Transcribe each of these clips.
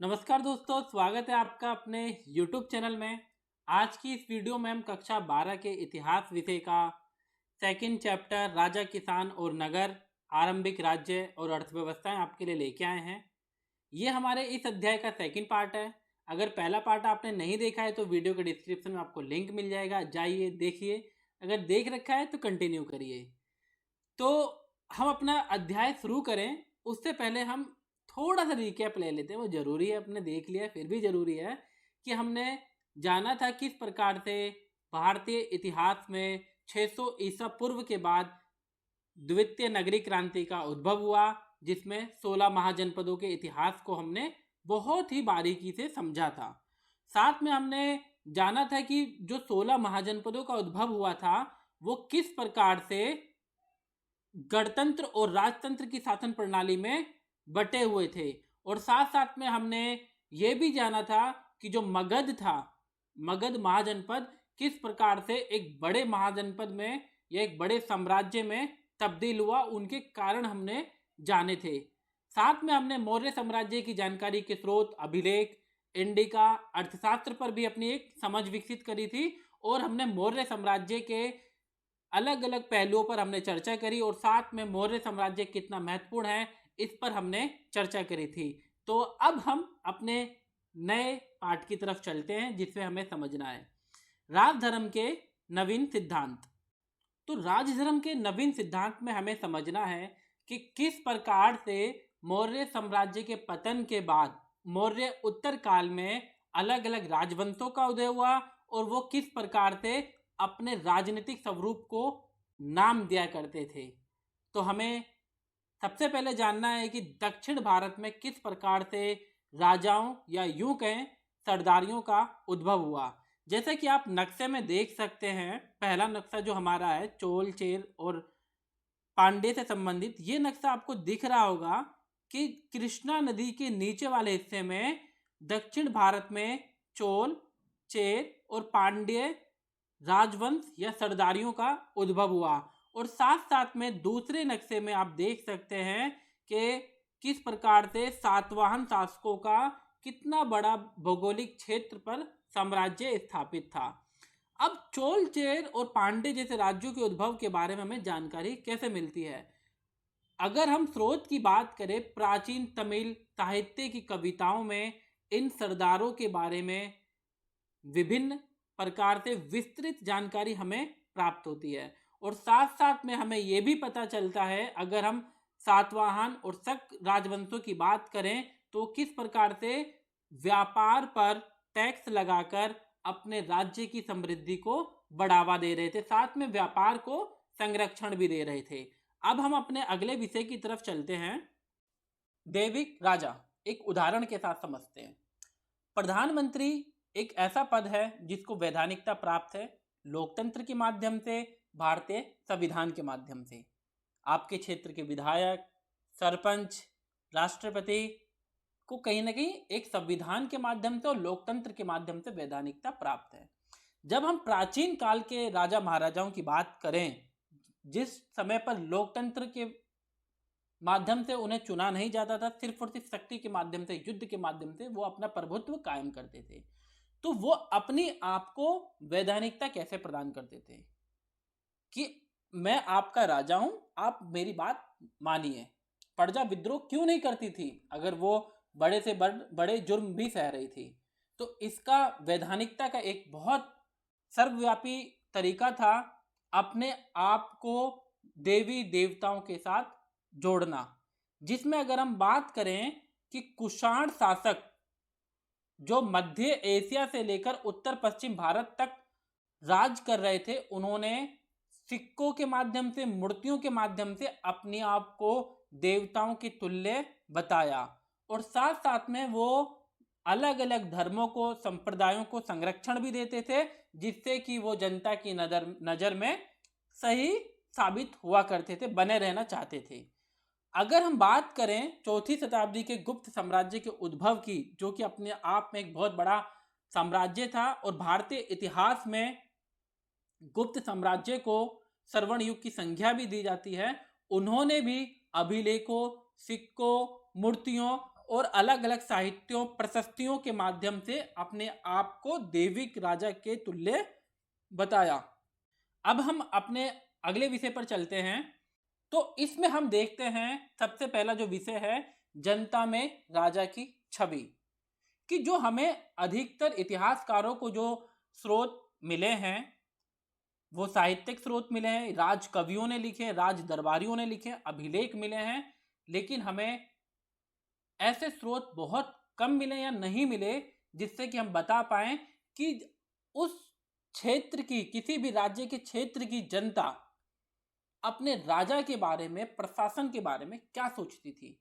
नमस्कार दोस्तों, स्वागत है आपका अपने YouTube चैनल में। आज की इस वीडियो में हम कक्षा 12 के इतिहास विषय का सेकंड चैप्टर राजा, किसान और नगर, आरंभिक राज्य और अर्थव्यवस्थाएं आपके लिए लेके आए हैं। ये हमारे इस अध्याय का सेकंड पार्ट है। अगर पहला पार्ट आपने नहीं देखा है तो वीडियो के डिस्क्रिप्शन में आपको लिंक मिल जाएगा, जाइए देखिए। अगर देख रखा है तो कंटिन्यू करिए। तो हम अपना अध्याय शुरू करें उससे पहले हम थोड़ा सा रिकैप ले लेते हैं। वो जरूरी है, अपने देख लिया फिर भी जरूरी है कि हमने जाना था किस प्रकार से भारतीय इतिहास में 600 ईसा पूर्व के बाद द्वितीय नगरीय क्रांति का उद्भव हुआ, जिसमें 16 महाजनपदों के इतिहास को हमने बहुत ही बारीकी से समझा था। साथ में हमने जाना था कि जो 16 महाजनपदों का उद्भव हुआ था वो किस प्रकार से गणतंत्र और राजतंत्र की शासन प्रणाली में बटे हुए थे। और साथ साथ में हमने ये भी जाना था कि जो मगध था, मगध महाजनपद किस प्रकार से एक बड़े महाजनपद में या एक बड़े साम्राज्य में तब्दील हुआ, उनके कारण हमने जाने थे। साथ में हमने मौर्य साम्राज्य की जानकारी के स्रोत, अभिलेख, इंडिका, अर्थशास्त्र पर भी अपनी एक समझ विकसित करी थी। और हमने मौर्य साम्राज्य के अलग अलग पहलुओं पर हमने चर्चा करी और साथ में मौर्य साम्राज्य कितना महत्वपूर्ण है इस पर हमने चर्चा करी थी। तो अब हम अपने नए पाठ की तरफ चलते हैं जिसमें हमें समझना है राजधर्म के नवीन सिद्धांत। तो राजधर्म के नवीन सिद्धांत में हमें समझना है कि किस प्रकार से मौर्य साम्राज्य के पतन के बाद मौर्य उत्तर काल में अलग अलग राजवंशों का उदय हुआ और वो किस प्रकार से अपने राजनीतिक स्वरूप को नाम दिया करते थे। तो हमें सबसे पहले जानना है कि दक्षिण भारत में किस प्रकार से राजाओं या यूं कहें सरदारियों का उद्भव हुआ। जैसे कि आप नक्शे में देख सकते हैं, पहला नक्शा जो हमारा है चोल, चेर और पांड्य से संबंधित, ये नक्शा आपको दिख रहा होगा कि कृष्णा नदी के नीचे वाले हिस्से में दक्षिण भारत में चोल, चेर और पांड्य राजवंश या सरदारियों का उद्भव हुआ। और साथ साथ में दूसरे नक्शे में आप देख सकते हैं कि किस प्रकार से सातवाहन शासकों का कितना बड़ा भौगोलिक क्षेत्र पर साम्राज्य स्थापित था। अब चोल, चेर और पांड्य जैसे राज्यों के उद्भव के बारे में हमें जानकारी कैसे मिलती है। अगर हम स्रोत की बात करें, प्राचीन तमिल साहित्य की कविताओं में इन सरदारों के बारे में विभिन्न प्रकार से विस्तृत जानकारी हमें प्राप्त होती है। और साथ साथ में हमें यह भी पता चलता है, अगर हम सातवाहन और शक राजवंशों की बात करें तो किस प्रकार से व्यापार पर टैक्स लगाकर अपने राज्य की समृद्धि को बढ़ावा दे रहे थे, साथ में व्यापार को संरक्षण भी दे रहे थे। अब हम अपने अगले विषय की तरफ चलते हैं। दैविक राजा एक उदाहरण के साथ समझते हैं। प्रधानमंत्री एक ऐसा पद है जिसको वैधानिकता प्राप्त है लोकतंत्र के माध्यम से, भारतीय संविधान के माध्यम से। आपके क्षेत्र के विधायक, सरपंच, राष्ट्रपति को कहीं ना कहीं एक संविधान के माध्यम से और लोकतंत्र के माध्यम से वैधानिकता प्राप्त है। जब हम प्राचीन काल के राजा महाराजाओं की बात करें, जिस समय पर लोकतंत्र के माध्यम से उन्हें चुना नहीं जाता था, सिर्फ और सिर्फ शक्ति के माध्यम से, युद्ध के माध्यम से वो अपना प्रभुत्व कायम करते थे, तो वो अपनी आप को वैधानिकता कैसे प्रदान करते थे कि मैं आपका राजा हूं, आप मेरी बात मानिए। प्रजा विद्रोह क्यों नहीं करती थी अगर वो बड़े से बड़े जुर्म भी सह रही थी। तो इसका वैधानिकता का एक बहुत सर्वव्यापी तरीका था अपने आप को देवी देवताओं के साथ जोड़ना, जिसमें अगर हम बात करें कि कुषाण शासक जो मध्य एशिया से लेकर उत्तर पश्चिम भारत तक राज कर रहे थे, उन्होंने सिक्कों के माध्यम से, मूर्तियों के माध्यम से अपने आप को देवताओं की तुल्य बताया। और साथ साथ में वो अलग अलग धर्मों को, संप्रदायों को संरक्षण भी देते थे, जिससे कि वो जनता की नजर में सही साबित हुआ करते थे, बने रहना चाहते थे। अगर हम बात करें चौथी शताब्दी के गुप्त साम्राज्य के उद्भव की, जो कि अपने आप में एक बहुत बड़ा साम्राज्य था, और भारतीय इतिहास में गुप्त साम्राज्य को स्वर्ण युग की संज्ञा भी दी जाती है, उन्होंने भी अभिलेखों, सिक्कों, मूर्तियों और अलग अलग साहित्यों प्रशस्तियों के माध्यम से अपने आप को दैविक राजा के तुल्य बताया। अब हम अपने अगले विषय पर चलते हैं। तो इसमें हम देखते हैं सबसे पहला जो विषय है जनता में राजा की छवि, कि जो हमें अधिकतर इतिहासकारों को जो स्रोत मिले हैं वो साहित्यिक स्रोत मिले हैं, राज कवियों ने लिखे, राज दरबारियों ने लिखे, अभिलेख मिले हैं, लेकिन हमें ऐसे स्रोत बहुत कम मिले या नहीं मिले जिससे कि हम बता पाएं कि उस क्षेत्र की, किसी भी राज्य के क्षेत्र की जनता अपने राजा के बारे में, प्रशासन के बारे में क्या सोचती थी।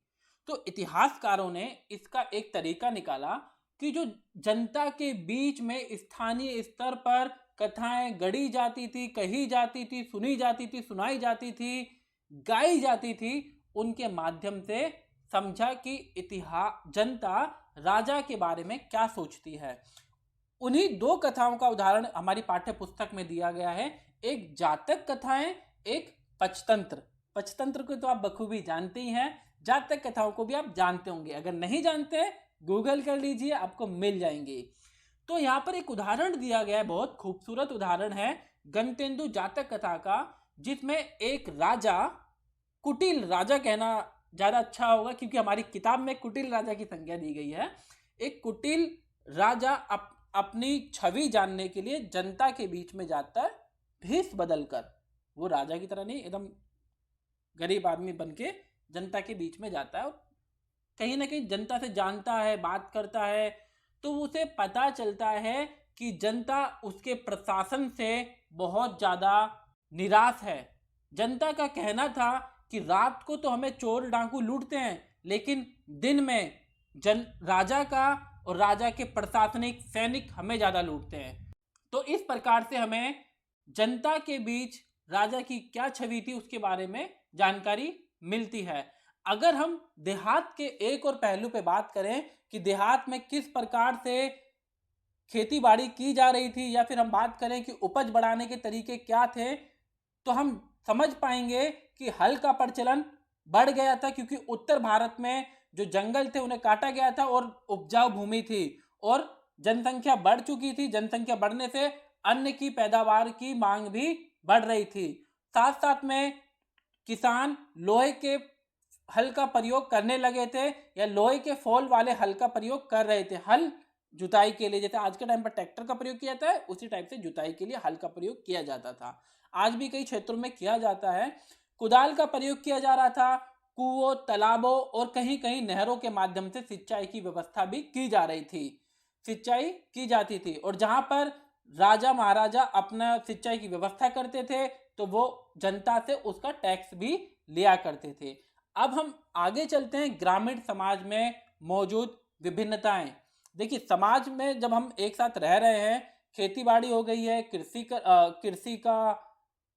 तो इतिहासकारों ने इसका एक तरीका निकाला कि जो जनता के बीच में स्थानीय स्तर पर कथाएं गढ़ी जाती थी, कही जाती थी, सुनी जाती थी, सुनाई जाती थी, गाई जाती थी, उनके माध्यम से समझा कि इतिहास जनता राजा के बारे में क्या सोचती है। उन्हीं दो कथाओं का उदाहरण हमारी पाठ्य पुस्तक में दिया गया है, एक जातक कथाएं, एक पंचतंत्र। पंचतंत्र को तो आप बखूबी जानते ही हैं, जातक कथाओं को भी आप जानते होंगे, अगर नहीं जानते गूगल कर लीजिए, आपको मिल जाएंगे। तो यहाँ पर एक उदाहरण दिया गया है, बहुत खूबसूरत उदाहरण है गणतेंदु जातक कथा का, जिसमें एक राजा, कुटिल राजा कहना ज्यादा अच्छा होगा क्योंकि हमारी किताब में कुटिल राजा की संज्ञा दी गई है। एक कुटिल राजा अपनी छवि जानने के लिए जनता के बीच में जाता है, भेष बदलकर, वो राजा की तरह नहीं, एकदम गरीब आदमी बनके जनता के बीच में जाता है और कहीं ना कहीं जनता से जानता है, बात करता है। तो उसे पता चलता है कि जनता उसके प्रशासन से बहुत ज्यादा निराश है। जनता का कहना था कि रात को तो हमें चोर डाकू लूटते हैं, लेकिन दिन में राजा का और राजा के प्रशासनिक सैनिक हमें ज्यादा लूटते हैं। तो इस प्रकार से हमें जनता के बीच राजा की क्या छवि थी उसके बारे में जानकारी मिलती है। अगर हम देहात के एक और पहलू पे बात करें कि देहात में किस प्रकार से खेती बाड़ी की जा रही थी, या फिर हम बात करें कि उपज बढ़ाने के तरीके क्या थे, तो हम समझ पाएंगे कि हल का प्रचलन बढ़ गया था, क्योंकि उत्तर भारत में जो जंगल थे उन्हें काटा गया था और उपजाऊ भूमि थी और जनसंख्या बढ़ चुकी थी। जनसंख्या बढ़ने से अन्न की पैदावार की मांग भी बढ़ रही थी। साथ साथ में किसान लोहे के हल का प्रयोग करने लगे थे, या लोहे के फॉल वाले हल का प्रयोग कर रहे थे। हल जुताई के लिए, जैसे आज के टाइम पर ट्रैक्टर का प्रयोग किया जाता है, उसी टाइप से जुताई के लिए हल का प्रयोग किया जाता था। आज भी कई क्षेत्रों में किया जाता है। कुदाल का प्रयोग किया जा रहा था। कुओं, तालाबों और कहीं कहीं नहरों के माध्यम से सिंचाई की व्यवस्था भी की जा रही थी, सिंचाई की जाती थी। और जहां पर राजा महाराजा अपना सिंचाई की व्यवस्था करते थे तो वो जनता से उसका टैक्स भी लिया करते थे। अब हम आगे चलते हैं, ग्रामीण समाज में मौजूद विभिन्नताएं। देखिए, समाज में जब हम एक साथ रह रहे हैं, खेती बाड़ी हो गई है,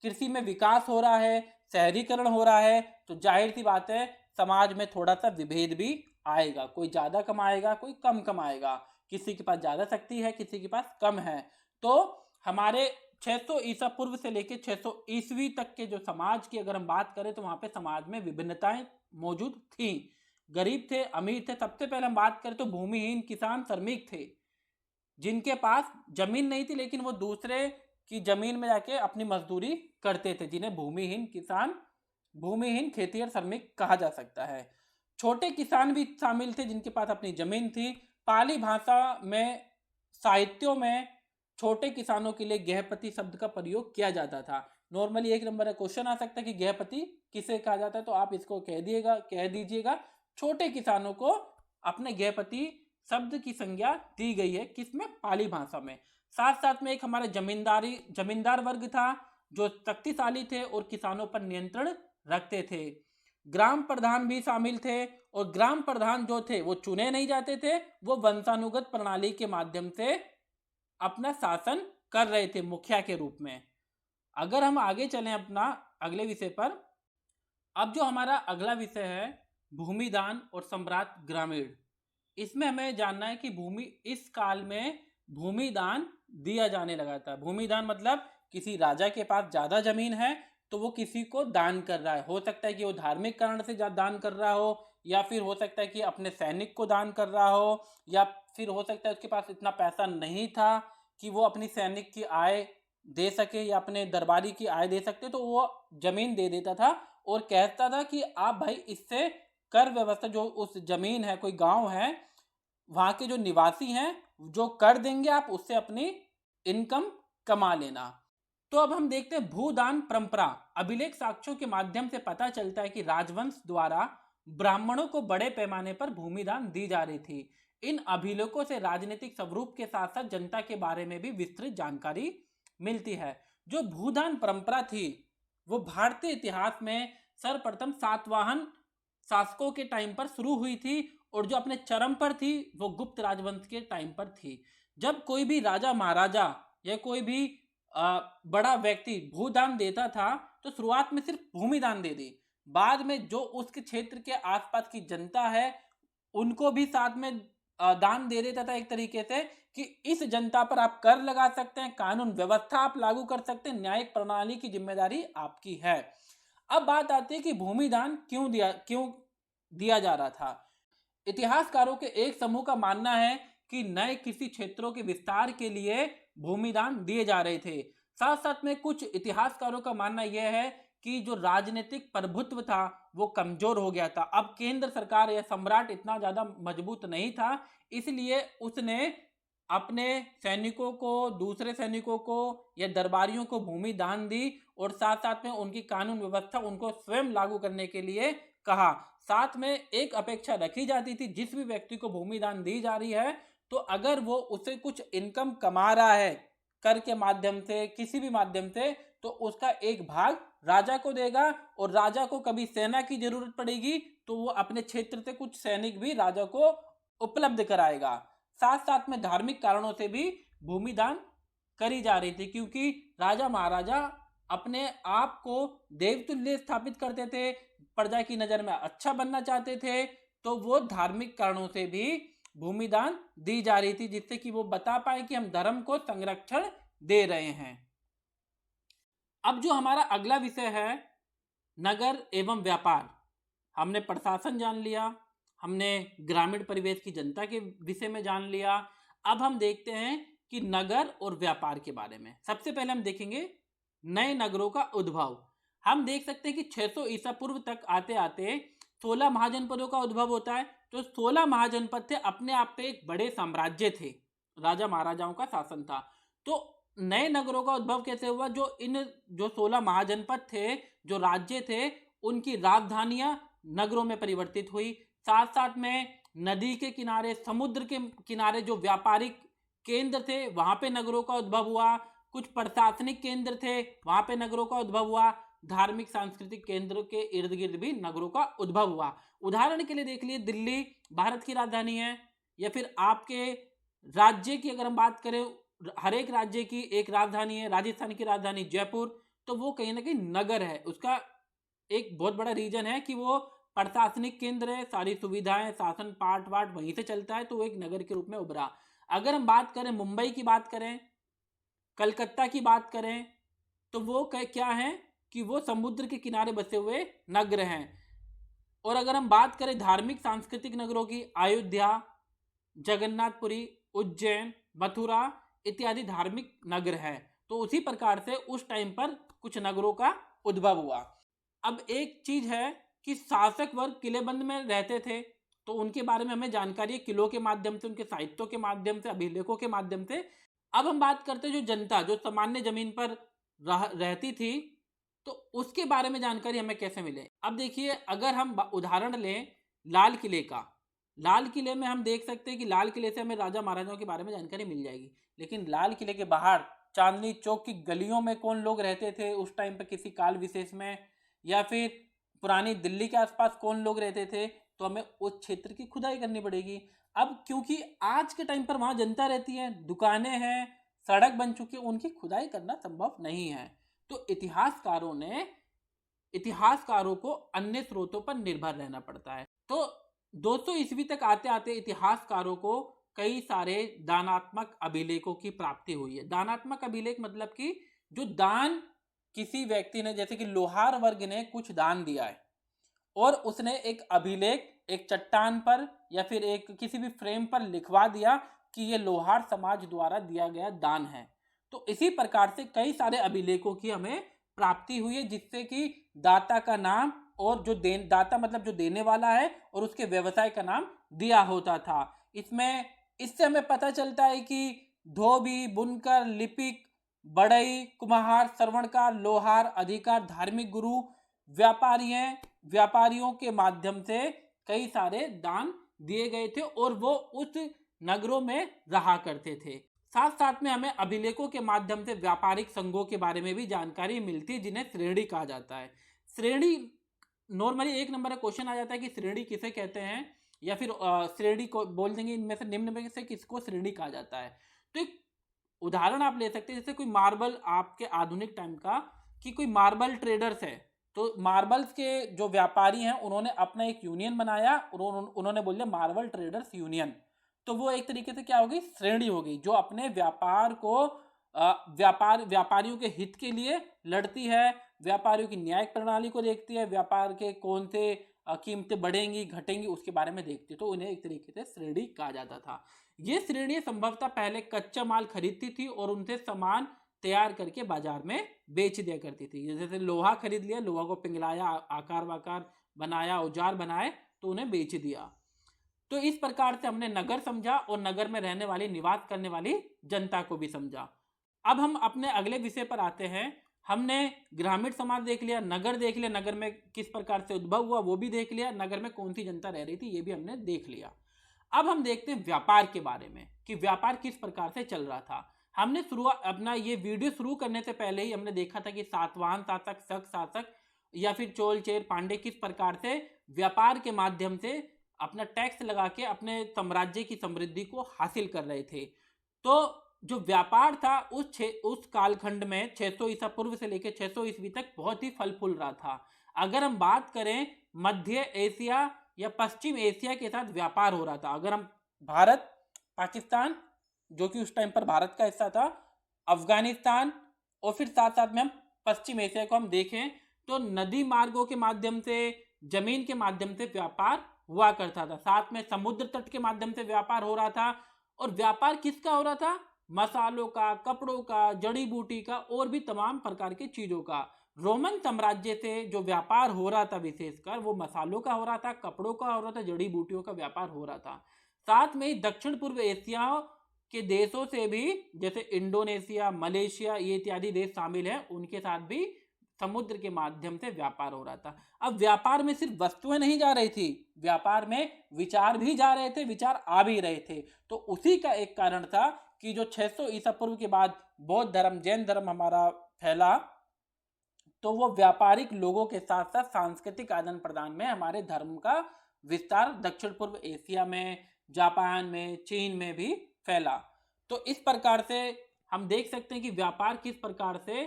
कृषि में विकास हो रहा है, शहरीकरण हो रहा है, तो जाहिर सी बात है समाज में थोड़ा सा विभेद भी आएगा। कोई ज्यादा कमाएगा, कोई कम कमाएगा, किसी के पास ज्यादा शक्ति है, किसी के पास कम है। तो हमारे 600 ईसा पूर्व से लेकर 600 ईस्वी तक के जो समाज की अगर हम बात करें तो वहां पे समाज में विभिन्नताएं मौजूद थी। गरीब थे, अमीर थे। सबसे पहले हम बात करें तो भूमिहीन किसान श्रमिक थे, जिनके पास जमीन नहीं थी लेकिन वो दूसरे की जमीन में जाके अपनी मजदूरी करते थे, जिन्हें भूमिहीन किसान, भूमिहीन खेतिहर श्रमिक कहा जा सकता है। छोटे किसान भी शामिल थे जिनके पास अपनी जमीन थी। पाली भाषा में, साहित्यों में छोटे किसानों के लिए गृहपति शब्द का प्रयोग किया जाता था। नॉर्मली एक नंबर का क्वेश्चन आ सकता है कि गृहपति किसे कहा जाता है, तो आप इसको कह दीजिएगा छोटे किसानों को अपने गृहपति शब्द की संज्ञा दी गई है, किसमें, पाली भाषा में। साथ साथ में एक हमारे जमींदार वर्ग था जो शक्तिशाली थे और किसानों पर नियंत्रण रखते थे। ग्राम प्रधान भी शामिल थे, और ग्राम प्रधान जो थे वो चुने नहीं जाते थे, वो वंशानुगत प्रणाली के माध्यम से अपना शासन कर रहे थे मुखिया के रूप में। अगर हम आगे चलें अपना अगले विषय पर, अब जो हमारा अगला विषय है भूमिदान और सम्राट ग्रामीण, इसमें हमें जानना है कि इस काल में भूमिदान दिया जाने लगा था। भूमिदान मतलब किसी राजा के पास ज्यादा जमीन है तो वो किसी को दान कर रहा है। हो सकता है कि वो धार्मिक कारण से दान कर रहा हो, या फिर हो सकता है कि अपने सैनिक को दान कर रहा हो, या फिर हो सकता है उसके पास इतना पैसा नहीं था कि वो अपनी सैनिक की आय दे सके या अपने दरबारी की आय दे सकते, तो वो जमीन दे देता था और कहता था कि आप भाई इससे कर व्यवस्था, जो उस जमीन है, कोई गांव है, वहां के जो निवासी हैं जो कर देंगे आप उससे अपनी इनकम कमा लेना। तो अब हम देखते हैं भूदान परंपरा। अभिलेख साक्ष्यों के माध्यम से पता चलता है कि राजवंश द्वारा ब्राह्मणों को बड़े पैमाने पर भूमिदान दी जा रही थी। इन अभिलेखों से राजनीतिक स्वरूप के साथ साथ जनता के बारे में भी विस्तृत जानकारी मिलती है। जो भूदान परंपरा थी वो भारतीय इतिहास में सर्वप्रथम सातवाहन शासकों के टाइम पर शुरू हुई थी और जो अपने चरम पर थी वो गुप्त राजवंश के टाइम पर थी। जब कोई भी राजा महाराजा या कोई भी बड़ा व्यक्ति भूदान देता था तो शुरुआत में सिर्फ भूमि दान दे दी, बाद में जो उसके क्षेत्र के आसपास की जनता है उनको भी साथ में दान दे देता था, एक तरीके से कि इस जनता पर आप कर लगा सकते हैं, कानून व्यवस्था आप लागू कर सकते हैं, न्यायिक प्रणाली की जिम्मेदारी आपकी है। अब बात आती है कि भूमि दान क्यों दिया जा रहा था। इतिहासकारों के एक समूह का मानना है कि नए किसी क्षेत्रों के विस्तार के लिए भूमिदान दिए जा रहे थे। साथ साथ में कुछ इतिहासकारों का मानना यह है कि जो राजनीतिक प्रभुत्व था वो कमजोर हो गया था। अब केंद्र सरकार या सम्राट इतना ज्यादा मजबूत नहीं था, इसलिए उसने अपने सैनिकों को, दूसरे सैनिकों को या दरबारियों को भूमि दान दी और साथ साथ में उनकी कानून व्यवस्था उनको स्वयं लागू करने के लिए कहा। साथ में एक अपेक्षा रखी जाती थी, जिस भी व्यक्ति को भूमि दान दी जा रही है तो अगर वो उसे कुछ इनकम कमा रहा है कर के माध्यम से, किसी भी माध्यम से, तो उसका एक भाग राजा को देगा और राजा को कभी सेना की जरूरत पड़ेगी तो वो अपने क्षेत्र से कुछ सैनिक भी राजा को उपलब्ध कराएगा। साथ साथ में धार्मिक कारणों से भी भूमि दान करी जा रही थी, क्योंकि राजा महाराजा अपने आप को देवतुल्य स्थापित करते थे, प्रजा की नजर में अच्छा बनना चाहते थे, तो वो धार्मिक कारणों से भी भूमि दान दी जा रही थी, जिससे कि वो बता पाए कि हम धर्म को संरक्षण दे रहे हैं। अब जो हमारा अगला विषय है नगर एवं व्यापार। हमने प्रशासन जान लिया, हमने ग्रामीण परिवेश की जनता के विषय में जान लिया। अब हम देखते हैं कि नगर और व्यापार के बारे में। सबसे पहले हम देखेंगे नए नगरों का उद्भव। हम देख सकते हैं कि 600 ईसा पूर्व तक आते आते 16 महाजनपदों का उद्भव होता है। तो 16 महाजनपद थे, अपने आप पे एक बड़े साम्राज्य थे, राजा महाराजाओं का शासन था। तो नए नगरों का उद्भव कैसे हुआ? जो 16 महाजनपद थे, जो राज्य थे, उनकी राजधानियां नगरों में परिवर्तित हुई। साथ साथ में नदी के किनारे, समुद्र के किनारे जो व्यापारिक केंद्र थे वहां पे नगरों का उद्भव हुआ। कुछ प्रशासनिक केंद्र थे, वहां पे नगरों का उद्भव हुआ। धार्मिक सांस्कृतिक केंद्र के इर्द गिर्द भी नगरों का उद्भव हुआ। उदाहरण के लिए देख लिए, दिल्ली भारत की राजधानी है, या फिर आपके राज्य की अगर हम बात करें, हर एक राज्य की एक राजधानी है। राजस्थान की राजधानी जयपुर, तो वो कहीं ना कहीं नगर है। उसका एक बहुत बड़ा रीजन है कि वो प्रशासनिक केंद्र है, सारी सुविधाएं, शासन पाठ वाट वहीं से चलता है, तो वो एक नगर के रूप में उभरा। अगर हम बात करें मुंबई की बात करें, कलकत्ता की बात करें, तो वो क्या है कि वो समुद्र के किनारे बसे हुए नगर हैं। और अगर हम बात करें धार्मिक सांस्कृतिक नगरों की, अयोध्या, जगन्नाथपुरी, उज्जैन, मथुरा इत्यादि धार्मिक नगर हैं। तो उसी प्रकार से उस टाइम पर कुछ नगरों का उद्भव हुआ। अब एक चीज है कि शासक वर्ग किलेबंद में रहते थे, तो उनके बारे में हमें जानकारी किलों के माध्यम से, उनके साहित्यों के माध्यम से, अभिलेखों के माध्यम से। अब हम बात करते हैं जो जनता, जो सामान्य जमीन पर रहती थी, तो उसके बारे में जानकारी हमें कैसे मिले। अब देखिए, अगर हम उदाहरण लें लाल किले का, लाल किले में हम देख सकते हैं कि लाल किले से हमें राजा महाराजाओं के बारे में जानकारी मिल जाएगी, लेकिन लाल किले के बाहर चांदनी चौक की गलियों में कौन लोग रहते थे उस टाइम पर किसी काल विशेष में, या फिर पुरानी दिल्ली के आसपास कौन लोग रहते थे, तो हमें उस क्षेत्र की खुदाई करनी पड़ेगी। अब क्योंकि आज के टाइम पर वहां जनता रहती है, दुकानें हैं, सड़क बन चुकी है, उनकी खुदाई करना संभव नहीं है। तो इतिहासकारों को अन्य स्रोतों पर निर्भर रहना पड़ता है। तो 200 ईस्वी तक आते आते इतिहासकारों को कई सारे दानात्मक अभिलेखों की प्राप्ति हुई है। दानात्मक अभिलेख मतलब कि जो दान किसी व्यक्ति ने, जैसे कि लोहार वर्ग ने कुछ दान दिया है और उसने एक अभिलेख एक चट्टान पर या फिर एक किसी भी फ्रेम पर लिखवा दिया कि ये लोहार समाज द्वारा दिया गया दान है। तो इसी प्रकार से कई सारे अभिलेखों की हमें प्राप्ति हुई है, जिससे कि दाता का नाम और जो दाता मतलब जो देने वाला है और उसके व्यवसाय का नाम दिया होता था। इससे हमें पता चलता है कि धोबी, बुनकर, लिपिक, बढ़ई, कुम्हार, श्रवणकार, लोहार, अधिकार, धार्मिक गुरु, व्यापारियों के माध्यम से कई सारे दान दिए गए थे और वो उस नगरों में रहा करते थे। साथ साथ में हमें अभिलेखों के माध्यम से व्यापारिक संघों के बारे में भी जानकारी मिलती है, जिन्हें श्रेणी कहा जाता है। श्रेणी नॉर्मली एक नंबर का क्वेश्चन आ जाता है कि श्रेणी किसे कहते हैं, या फिर श्रेणी को बोल देंगे इनमें से निम्न में से किसको श्रेणी कहा जाता है। तो एक उदाहरण आप ले सकते हैं, जैसे कोई मार्बल आपके आधुनिक टाइम का, कि कोई मार्बल ट्रेडर्स है, तो मार्बल्स के जो व्यापारी हैं उन्होंने अपना एक यूनियन बनाया और उन्होंने बोल दिया मार्बल ट्रेडर्स यूनियन। तो वो एक तरीके से क्या होगी, श्रेणी होगी, जो अपने व्यापार को व्यापारियों के हित के लिए लड़ती है, व्यापारियों की न्यायिक प्रणाली को देखती है, व्यापार के कौन से कीमतें बढ़ेंगी घटेंगी उसके बारे में देखती है। तो उन्हें एक तरीके से श्रेणी कहा जाता था। ये श्रेणी संभवतः पहले कच्चा माल खरीदती थी और उनसे सामान तैयार करके बाजार में बेच दिया करती थी। जैसे लोहा खरीद लिया, लोहा को पिघलाया, आकार वाकार बनाया, औजार बनाए, तो उन्हें बेच दिया। तो इस प्रकार से हमने नगर समझा और नगर में रहने वाली, निवास करने वाली जनता को भी समझा। अब हम अपने अगले विषय पर आते हैं। हमने ग्रामीण समाज देख लिया, नगर देख लिया, नगर में किस प्रकार से उद्भव हुआ वो भी देख लिया, नगर में कौन सी जनता रह रही थी ये भी हमने देख लिया। अब हम देखते हैं व्यापार के बारे में, कि व्यापार किस प्रकार से चल रहा था। हमने अपना ये वीडियो शुरू करने से पहले ही हमने देखा था कि सातवाहन शासक, शक शासक या फिर चोल, चेर, पांडे किस प्रकार से व्यापार के माध्यम से अपना टैक्स लगा के अपने साम्राज्य की समृद्धि को हासिल कर रहे थे। तो जो व्यापार था उस कालखंड में 600 ईसा पूर्व से लेकर 600 ईस्वी तक बहुत ही फल फूल रहा था। अगर हम बात करें मध्य एशिया या पश्चिम एशिया के साथ व्यापार हो रहा था। अगर हम भारत, पाकिस्तान जो कि उस टाइम पर भारत का हिस्सा था, अफगानिस्तान और फिर साथ साथ में हम पश्चिम एशिया को हम देखें तो नदी मार्गों के माध्यम से, जमीन के माध्यम से व्यापार हुआ करता था। साथ में समुद्र तट के माध्यम से व्यापार हो रहा था। और व्यापार किसका हो रहा था? मसालों का, कपड़ों का, जड़ी बूटी का और भी तमाम प्रकार की चीजों का। रोमन साम्राज्य से जो व्यापार हो रहा था विशेषकर वो मसालों का हो रहा था, कपड़ों का हो रहा था, जड़ी बूटियों का व्यापार हो रहा था। साथ में ही दक्षिण पूर्व एशिया के देशों से भी, जैसे इंडोनेशिया, मलेशिया, ये इत्यादि देश शामिल हैं, उनके साथ भी समुद्र के माध्यम से व्यापार हो रहा था। अब व्यापार में सिर्फ वस्तुएं नहीं जा रही थी, व्यापार में विचार भी जा रहे थे, विचार आ भी रहे थे। तो उसी का एक कारण था कि जो 600 ईसा पूर्व के बाद बौद्ध धर्म, जैन धर्म हमारा फैला, तो वो व्यापारिक लोगों के साथ साथ सांस्कृतिक आदान प्रदान में हमारे धर्म का विस्तार दक्षिण पूर्व एशिया में, जापान में, चीन में भी फैला। तो इस प्रकार से हम देख सकते हैं कि व्यापार किस प्रकार से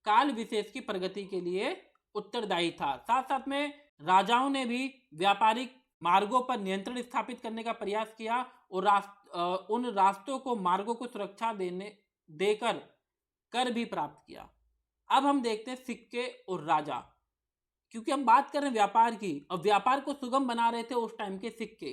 काल विशेष की प्रगति के लिए उत्तरदायी था। साथ साथ में राजाओं ने भी व्यापारिक मार्गों पर नियंत्रण स्थापित करने का प्रयास किया और उन रास्तों को, मार्गों को सुरक्षा देकर कर भी प्राप्त किया। अब हम देखते हैं सिक्के और राजा, क्योंकि हम बात कर रहे हैं व्यापार की और व्यापार को सुगम बना रहे थे उस टाइम के सिक्के।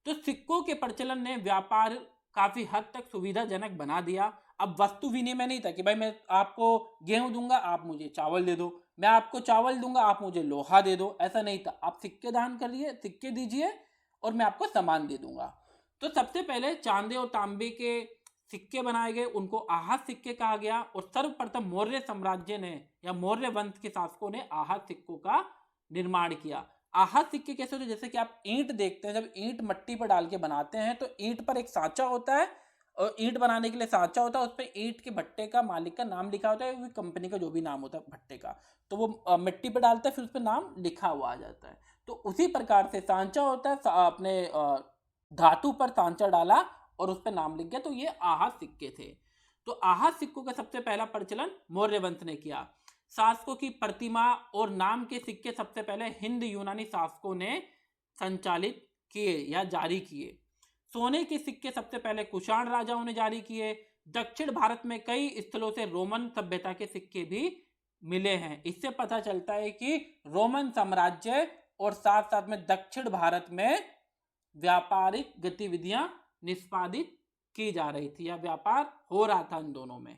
तो सिक्कों के प्रचलन ने व्यापार काफी हद तक सुविधाजनक बना दिया। अब वस्तु विनिमय नहीं था कि भाई मैं आपको गेहूं दूंगा आप मुझे चावल दे दो, मैं आपको चावल दूंगा आप मुझे लोहा दे दो, ऐसा नहीं था। आप सिक्के दान करिए, सिक्के दीजिए और मैं आपको सामान दे दूंगा। तो सबसे पहले चांदी और तांबे के सिक्के बनाए गए, उनको आहत सिक्के कहा गया। और सर्वप्रथम मौर्य साम्राज्य ने या मौर्य वंश के शासकों ने आहत सिक्कों का निर्माण किया। आहत सिक्के कैसे होते हैं? जैसे कि आप ईंट देखते हैं, जब ईंट मट्टी पर डाल के बनाते हैं तो ईंट पर एक सांचा होता है और ईंट बनाने के लिए सांचा होता है, उस पर ईंट के भट्टे का मालिक का नाम लिखा होता है, वो कंपनी का जो भी नाम होता है भट्टे का, तो वो मिट्टी पर डालता है, फिर उस पर नाम लिखा हुआ आ जाता है। तो उसी प्रकार से सांचा होता है, अपने धातु पर सांचा डाला और उस पर नाम लिख गया, तो ये आहत सिक्के थे। तो आहत सिक्कों का सबसे पहला प्रचलन मौर्य वंश ने किया। शासकों की प्रतिमा और नाम के सिक्के सबसे पहले हिंद यूनानी शासकों ने संचालित किए या जारी किए। सोने के सिक्के सबसे पहले कुषाण राजाओं ने जारी किए। दक्षिण भारत में कई स्थलों से रोमन सभ्यता के सिक्के भी मिले हैं। इससे पता चलता है कि रोमन साम्राज्य और साथ साथ में दक्षिण भारत में व्यापारिक गतिविधियां निष्पादित की जा रही थी या व्यापार हो रहा था इन दोनों में।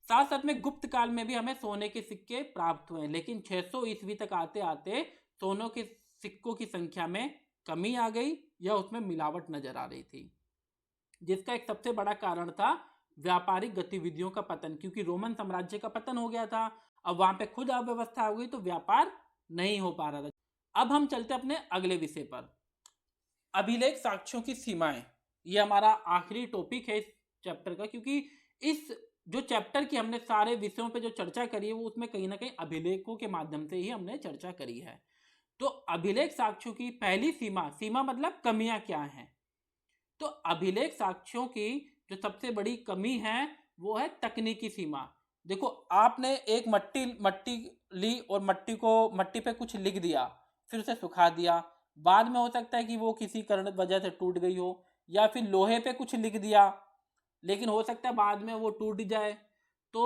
साथ साथ में गुप्त काल में भी हमें सोने के सिक्के प्राप्त हुए, लेकिन 600 ईस्वी तक आते आते सोनों के सिक्कों की संख्या में कमी आ गई या उसमें मिलावट नजर आ रही थी, जिसका एक सबसे बड़ा कारण था व्यापारिक गतिविधियों का पतन, क्योंकि रोमन साम्राज्य का पतन हो गया था। अब वहां पे खुद अव्यवस्था हो गई तो व्यापार नहीं हो पा रहा था। अब हम चलते अपने अगले विषय पर, अभिलेख साक्ष्यों की सीमाएं। ये हमारा आखिरी टॉपिक है इस चैप्टर का, क्योंकि इस जो चैप्टर की हमने सारे विषयों पे जो चर्चा करी है वो उसमें कहीं ना कहीं अभिलेखों के माध्यम से ही हमने चर्चा करी है। तो अभिलेख साक्ष्यों की पहली सीमा मतलब कमियां क्या हैं। तो अभिलेख साक्ष्यों की जो सबसे बड़ी कमी है वो है तकनीकी सीमा। देखो, आपने एक मट्टी ली और मट्टी पे कुछ लिख दिया, फिर उसे सुखा दिया, बाद में हो सकता है कि वो किसी कारण वजह से टूट गई हो, या फिर लोहे पे कुछ लिख दिया लेकिन हो सकता है बाद में वो टूट जाए। तो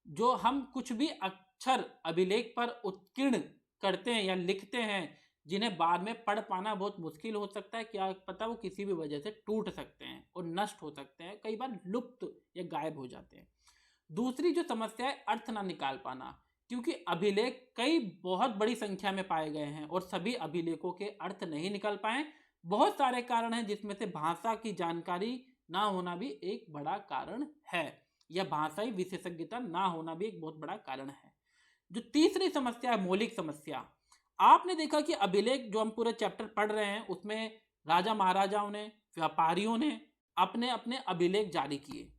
जो हम कुछ भी अक्षर अभिलेख पर उत्कीर्ण करते हैं या लिखते हैं, जिन्हें बाद में पढ़ पाना बहुत मुश्किल हो सकता है, क्या पता वो किसी भी वजह से टूट सकते हैं और नष्ट हो सकते हैं, कई बार लुप्त या गायब हो जाते हैं। दूसरी जो समस्या है अर्थ ना निकाल पाना, क्योंकि अभिलेख कई बहुत बड़ी संख्या में पाए गए हैं और सभी अभिलेखों के अर्थ नहीं निकल पाए। बहुत सारे कारण हैं, जिसमें से भाषा की जानकारी ना होना भी एक बड़ा कारण है, या भाषाई विशेषज्ञता ना होना भी एक बहुत बड़ा कारण है। जो तीसरी समस्या है मौलिक समस्या। आपने देखा कि अभिलेख जो हम पूरे चैप्टर पढ़ रहे हैं उसमें राजा महाराजाओं ने, व्यापारियों ने अपने अपने अभिलेख जारी किए।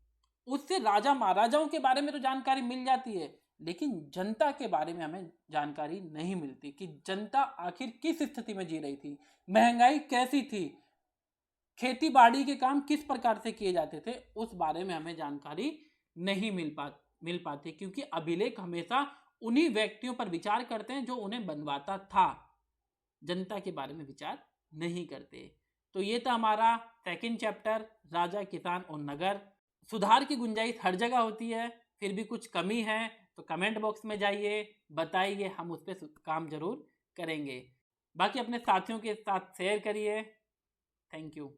उससे राजा महाराजाओं के बारे में तो जानकारी मिल जाती है, लेकिन जनता के बारे में हमें जानकारी नहीं मिलती कि जनता आखिर किस स्थिति में जी रही थी, महंगाई कैसी थी, खेती बाड़ी के काम किस प्रकार से किए जाते थे, उस बारे में हमें जानकारी नहीं मिल पाती, क्योंकि अभिलेख हमेशा उन्हीं व्यक्तियों पर विचार करते हैं जो उन्हें बनवाता था, जनता के बारे में विचार नहीं करते। तो ये था हमारा सेकंड चैप्टर, राजा, किसान और नगर। सुधार की गुंजाइश हर जगह होती है, फिर भी कुछ कमी है तो कमेंट बॉक्स में जाइए, बताइए, हम उस पर काम जरूर करेंगे। बाकी अपने साथियों के साथ शेयर करिए। Thank you.